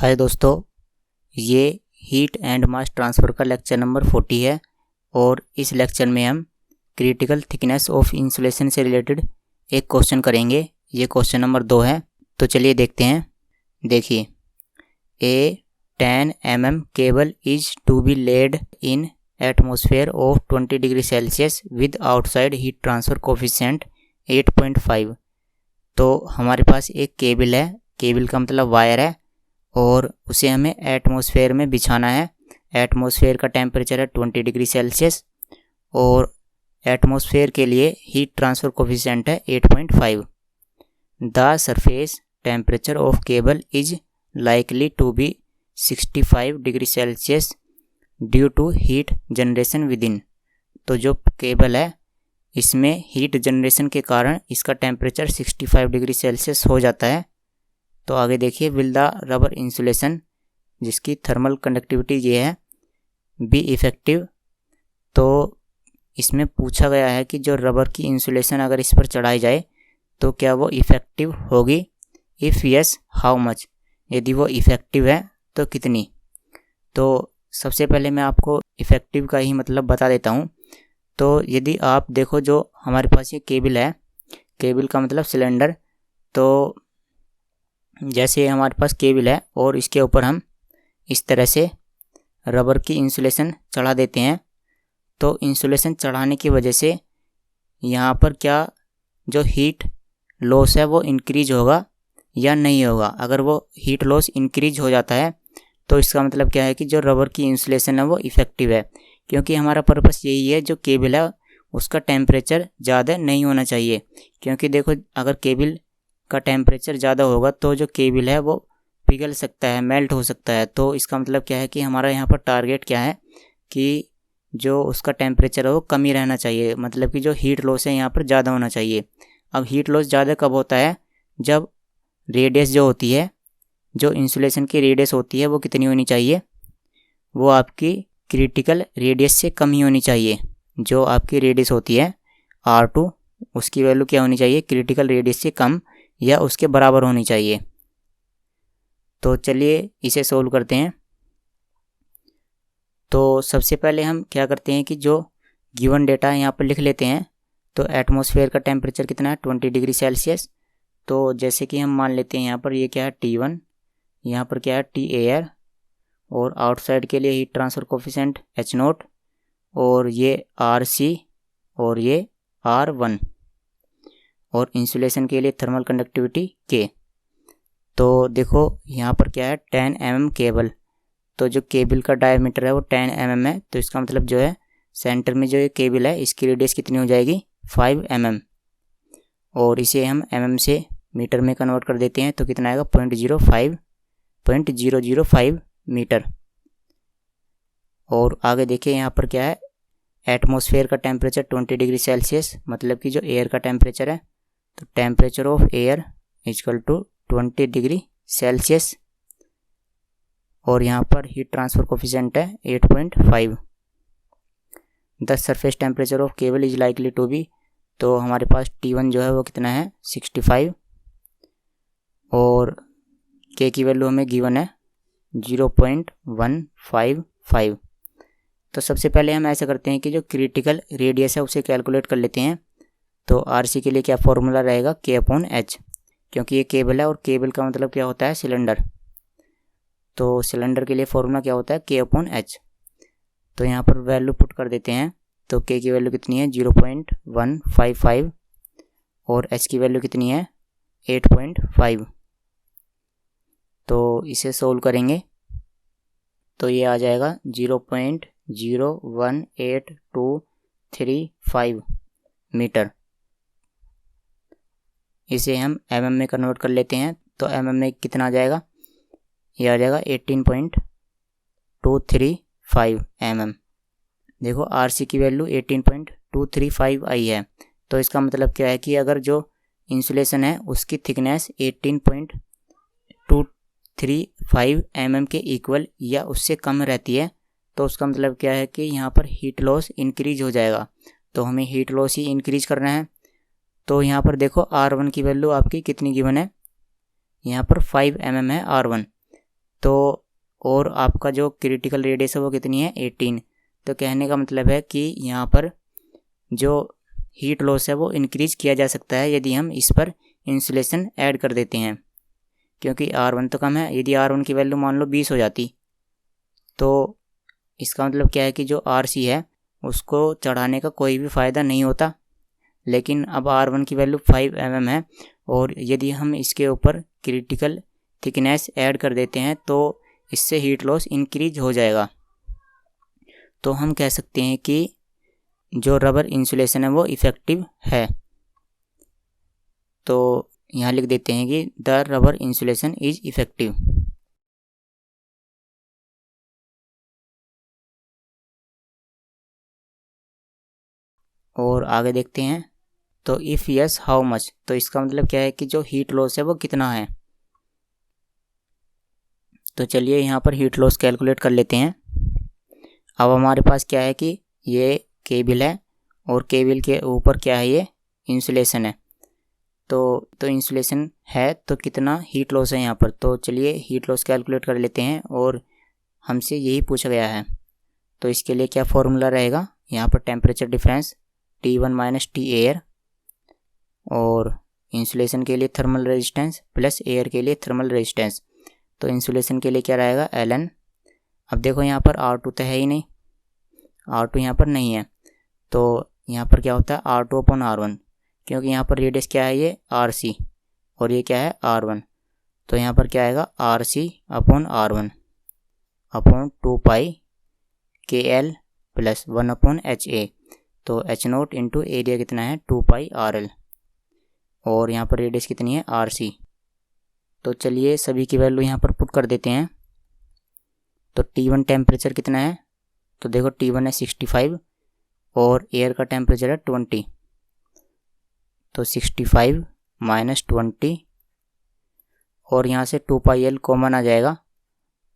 हाय दोस्तों, ये heat and mass transfer का लेक्चर नंबर 40 है और इस लेक्चर में हम क्रिटिकल थिकनेस ऑफ इंसुलेशन से रिलेटेड एक क्वेश्चन करेंगे। ये क्वेश्चन नंबर 2 है, तो चलिए देखते हैं। देखिए, A 10 mm cable is to be laid in atmosphere of 20 degree Celsius with outside heat transfer coefficient 8.5। तो हमारे पास एक केबल है, केबल का मतलब वायर है, और उसे हमें एटमॉस्फेयर में बिछाना है। एटमॉस्फेयर का टेम्परेचर है 20 डिग्री सेल्सियस और एटमॉस्फेयर के लिए हीट ट्रांसफ़र कोफिशिएंट है 8.5। The surface temperature of cable is likely to be 65 degree Celsius due to heat generation within. तो जो केबल है इसमें हीट जनरेशन के कारण इसका टेम्परेचर 65 डिग्री सेल्सियस हो जाता है। तो आगे देखिए, विल द रबर इंसुलेशन, जिसकी थर्मल कंडक्टिविटी ये है, बी इफ़ेक्टिव। तो इसमें पूछा गया है कि जो रबर की इंसुलेशन अगर इस पर चढ़ाई जाए तो क्या वो इफ़ेक्टिव होगी, इफ़ यस हाउ मच। यदि वो इफ़ेक्टिव है तो कितनी। तो सबसे पहले मैं आपको इफ़ेक्टिव का ही मतलब बता देता हूँ। तो यदि आप देखो, जो हमारे पास ये केबल है, केबल का मतलब सिलेंडर, तो जैसे हमारे पास केबल है और इसके ऊपर हम इस तरह से रबर की इंसुलेशन चढ़ा देते हैं, तो इंसुलेशन चढ़ाने की वजह से यहाँ पर क्या जो हीट लॉस है वो इंक्रीज होगा या नहीं होगा। अगर वो हीट लॉस इंक्रीज हो जाता है तो इसका मतलब क्या है कि जो रबर की इंसुलेशन है वो इफ़ेक्टिव है, क्योंकि हमारा पर्पस यही है, जो केबल है उसका टेम्परेचर ज़्यादा नहीं होना चाहिए। क्योंकि देखो, अगर केबल का टेम्परेचर ज़्यादा होगा तो जो केबल है वो पिघल सकता है, मेल्ट हो सकता है। तो इसका मतलब क्या है कि हमारा यहाँ पर टारगेट क्या है कि जो उसका टेम्परेचर है वो कम ही रहना चाहिए, मतलब कि जो हीट लॉस है यहाँ पर ज़्यादा होना चाहिए। अब हीट लॉस ज़्यादा कब होता है, जब रेडियस जो होती है, जो इंसुलेशन की रेडियस होती है वो कितनी होनी चाहिए, वो आपकी क्रिटिकल रेडियस से कम ही होनी चाहिए। जो आपकी रेडियस होती है R2, उसकी वैल्यू क्या होनी चाहिए, क्रिटिकल रेडियस से कम या उसके बराबर होनी चाहिए। तो चलिए इसे सोल्व करते हैं। तो सबसे पहले हम क्या करते हैं कि जो गिवन डेटा है यहाँ पर लिख लेते हैं। तो एटमॉस्फेयर का टेम्परेचर कितना है, 20 डिग्री सेल्सियस। तो जैसे कि हम मान लेते हैं यहाँ पर ये क्या है, T1, यहाँ पर क्या है, T एयर, और आउटसाइड के लिए हीट ट्रांसफ़र कोफिशिएंट H0, और ये RC और ये R1, और इंसुलेशन के लिए थर्मल कंडक्टिविटी K। तो देखो यहाँ पर क्या है, 10 mm केबल। तो जो केबल का डायमीटर है वो 10 mm है, तो इसका मतलब जो है सेंटर में जो ये केबल है इसकी रेडियस कितनी हो जाएगी, 5 mm, और इसे हम mm से मीटर में कन्वर्ट कर देते हैं तो कितना आएगा, 0.05 मीटर। और आगे देखिए यहाँ पर क्या है, एटमॉस्फेयर का टेम्परेचर 20 डिग्री सेल्सियस, मतलब कि जो एयर का टेम्परेचर है, तो temperature of air equal to 20 degree Celsius, और यहाँ पर हीट ट्रांसफ़र कोफिशिएंट है 8.5। The surface temperature of cable is likely to be, तो हमारे पास T1 जो है वो कितना है, 65, और K की वैल्यू हमें गिवन है 0.155। तो सबसे पहले हम ऐसा करते हैं कि जो क्रिटिकल रेडियस है उसे कैलकुलेट कर लेते हैं। तो RC के लिए क्या फॉर्मूला रहेगा, K/H, क्योंकि ये केबल है और केबल का मतलब क्या होता है, सिलेंडर। तो सिलेंडर के लिए फॉर्मूला क्या होता है, K/H। तो यहाँ पर वैल्यू पुट कर देते हैं। तो K की वैल्यू कितनी है, 0.155, और H की वैल्यू कितनी है, 8.5। तो इसे सोल्व करेंगे तो ये आ जाएगा 0.01825 मीटर। इसे हम mm में कन्वर्ट कर लेते हैं, तो mm में कितना आ जाएगा, ये आ जाएगा 18.235 mm। देखो RC की वैल्यू 18.235 आई है, तो इसका मतलब क्या है कि अगर जो इंसुलेशन है उसकी थिकनेस 18.235 mm के इक्वल या उससे कम रहती है, तो उसका मतलब क्या है कि यहाँ पर हीट लॉस इंक्रीज हो जाएगा। तो हमें हीट लॉस ही इंक्रीज करना है। तो यहाँ पर देखो R1 की वैल्यू आपकी कितनी गिवन है, यहाँ पर 5 mm है R1। तो और आपका जो क्रिटिकल रेडियस है वो कितनी है 18। तो कहने का मतलब है कि यहाँ पर जो हीट लॉस है वो इंक्रीज़ किया जा सकता है यदि हम इस पर इंसुलेशन ऐड कर देते हैं, क्योंकि R1 तो कम है। यदि R1 की वैल्यू मान लो 20 हो जाती तो इसका मतलब क्या है कि जो RC है उसको चढ़ाने का कोई भी फ़ायदा नहीं होता। लेकिन अब R1 की वैल्यू 5 mm है और यदि हम इसके ऊपर क्रिटिकल थिकनेस ऐड कर देते हैं तो इससे हीट लॉस इंक्रीज हो जाएगा। तो हम कह सकते हैं कि जो रबर इंसुलेशन है वो इफ़ेक्टिव है। तो यहाँ लिख देते हैं कि the rubber insulation is effective. और आगे देखते हैं। तो इफ़ यस हाउ मच, तो इसका मतलब क्या है कि जो हीट लॉस है वो कितना है। तो चलिए यहाँ पर हीट लॉस कैलकुलेट कर लेते हैं। अब हमारे पास क्या है कि ये केबल है और केबल के ऊपर क्या है, ये इंसुलेशन है। तो इंसुलेशन है तो कितना हीट लॉस है यहाँ पर। तो चलिए हीट लॉस कैलकुलेट कर लेते हैं और हमसे यही पूछा गया है। तो इसके लिए क्या फॉर्मूला रहेगा, यहाँ पर temperature difference T1 minus T air और इंसुलेशन के लिए थर्मल रेजिस्टेंस प्लस एयर के लिए थर्मल रेजिस्टेंस। तो इंसुलेशन के लिए क्या रहेगा Ln। अब देखो यहाँ पर R2 तो है ही नहीं, R2 यहाँ पर नहीं है। तो यहाँ पर क्या होता है R2 अपॉन R1, क्योंकि यहाँ पर रेडियस क्या है ये RC और ये क्या है R1। तो यहाँ पर क्या आएगा RC अपॉन R1 अपॉन 2 पाई KL प्लस 1 अपॉन HA। तो H0 इंटू एरिया कितना है 2 पाई RL और यहाँ पर रेडियस कितनी है RC। तो चलिए सभी की वैल्यू यहाँ पर पुट कर देते हैं। तो T1 टेम्परेचर कितना है, तो देखो T1 है 65 और एयर का टेम्परेचर है 20। तो 65 माइनस 20 और यहाँ से 2 पाई L कॉमन आ जाएगा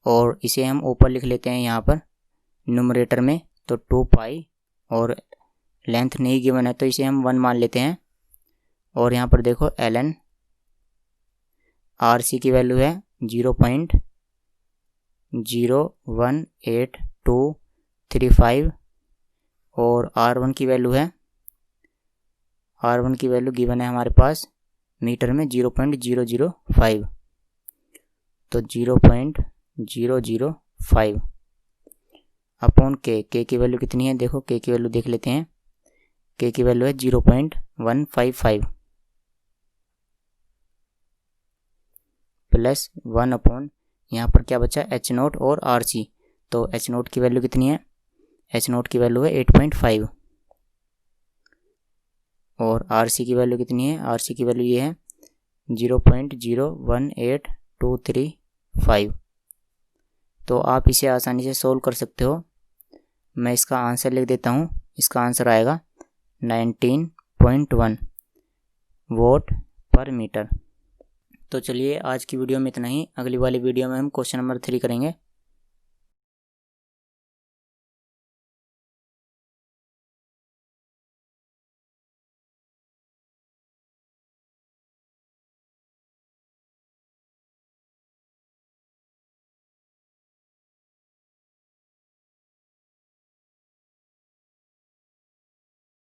और इसे हम ऊपर लिख लेते हैं यहाँ पर न्यूमरेटर में। तो 2 पाई और लेंथ नहीं गिवन है तो इसे हम 1 मान लेते हैं। और यहाँ पर देखो Ln RC की वैल्यू है 0.018235 और R1 की वैल्यू गिवन है हमारे पास मीटर में 0.005। तो 0.005 अपॉन के की वैल्यू कितनी है, देखो के की वैल्यू देख लेते हैं। के की वैल्यू है 0.155 प्लस 1 अपॉन यहाँ पर क्या बचा H0 और RC। तो H0 की वैल्यू कितनी है, H0 की वैल्यू है 8.5 और RC की वैल्यू कितनी है, RC की वैल्यू ये है 0.018235। तो आप इसे आसानी से सोल्व कर सकते हो। मैं इसका आंसर लिख देता हूँ। इसका आंसर आएगा 19.1 वोट पर मीटर। तो चलिए आज की वीडियो में इतना ही। अगली वाली वीडियो में हम क्वेश्चन नंबर 3 करेंगे।